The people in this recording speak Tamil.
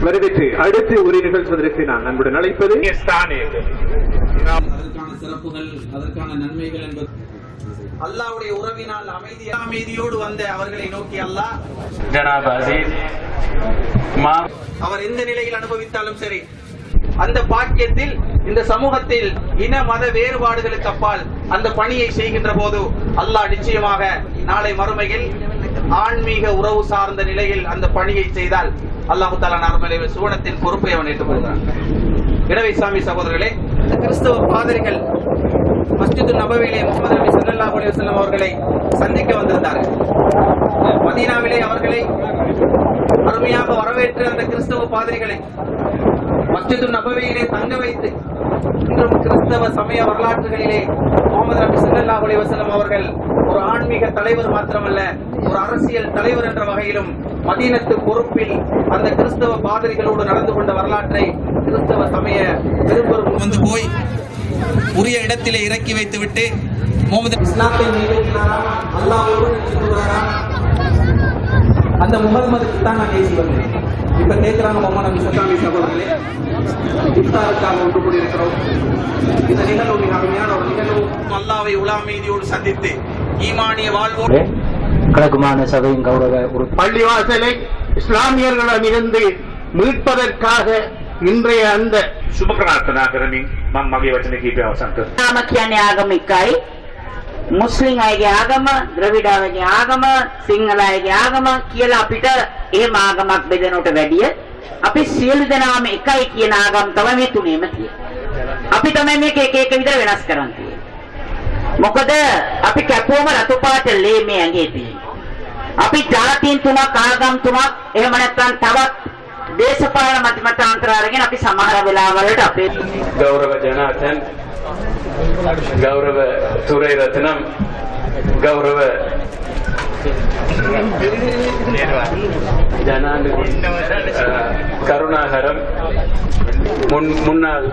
வரவேற்று அடுத்து உரை நிகழ்த்துவதற்கு நான் அன்புடன் அழைப்பது அதற்கான சிறப்புகள், அதற்கான நன்மைகள் என்பது அல்லாஹ்வுடைய உறவினால் அமைதியோடு வந்த அவர்களை நோக்கி அல்லாஹ் அவர் எந்த நிலையில் அனுபவித்தாலும் சரி, அந்த பாக்கியத்தில் இந்த சமூகத்தில் இன மத வேறுபாடுகளுக்கு அப்பால் அந்த பணியை செய்கின்ற போது அல்லாஹ் நிச்சயமாக நாளை மறுமையில் ஆன்மீக உறவு சார்ந்த நிலையில் அந்த பணியை செய்தால் அல்லாஹு தஆலா நரமலையில் சுவனத்தின் பொறுப்பை அவன் ஏற்றுக்கொள்கிறான். எனவே சாமி சகோதரர்களே, கிறிஸ்தவ பாதிரிகள் மஸ்ஜிது நபவியிலே முஹம்மது நபி ஸல்லல்லாஹு அலைஹி வஸல்லம் அவர்களை சந்திக்க வந்திருந்தார்கள். மதீனாவிலே அவர்களை அருமையாக வரவேற்று அந்த கிறிஸ்தவ பாதிரிகளை மஸ்ஜிது நபவியிலே தங்க வைத்து இன்றும் கிறிஸ்தவ சமய வரலாற்றுகளிலே முஹம்மது நபி ஸல்லல்லாஹு அலைஹி வஸல்லம் அவர்கள் ஒரு ஆன்மீக தலைவர் மாத்திரமல்ல, ஒரு அரசியல் தலைவர் என்ற வகையிலும் மதீனத்து பொறுப்பில் அந்த கிறிஸ்தவ பாதிரிகளோடு நடந்து கொண்ட வரலாற்றை கிறிஸ்தவ சமய பெரும்பெரும் வந்து போய் உரிய இடத்திலே இறக்கி வைத்துவிட்டு முஹம்மது இஸ்லாத்தை அந்த முகம்மதுக்கு தான் நான் பேசி வந்தேன். இப்ப கேட்கிறாங்க முகமது நபி ஸல்லல்லாஹு சகோதரர்களே, இஃப்தாருக்காக ஒன்று கூடியிருக்கிறோம். இந்த நிகழ்வு மிக அருமையான ஒரு நிகழ்வு. அல்லாஹ்வை உலாமீதியோடு சந்தித்து ஈமானிய வாழ்வோடு கழகமான சபையின் கௌரவ பள்ளிவாசலை இஸ்லாமியர்களிடமிருந்து மீட்பதற்காக இன்றைய அந்த සුබ ප්‍රාර්ථනා කරමින් මම මගේ වචන කීපය අවසන් කරනවා. නාම කියන්නේ ආගම එකයි. මුස්ලිම් අයගේ ආගම, ද්‍රවිඩාවගේ ආගම, සිංහල අයගේ ආගම කියලා අපිට එහෙම ආගමක් බෙදනවට වැඩිය අපි සියලු දෙනාම එකයි කියන ආගම් තමයි මේ තුනේම තියෙන්නේ. අපි තමයි මේක එක එක විදිහට වෙනස් කරන් තියෙන්නේ. මොකද අපි කැපුවම රතු පාට ලේ මේ ඇඟේ තියෙන්නේ. අපි ජාතීන් තුනක්, ආගම් තුනක්, එහෙම නැත්නම් තවත් දේශපාලන මතමතාන්තර අරගෙන අපි සමහර වෙලාවලට අපේ ගෞරව ජනාධන්, ගෞරව තුරේ රත්නම්, ගෞරව ஜனாதிபதி கருணாகரம், முன்னாள்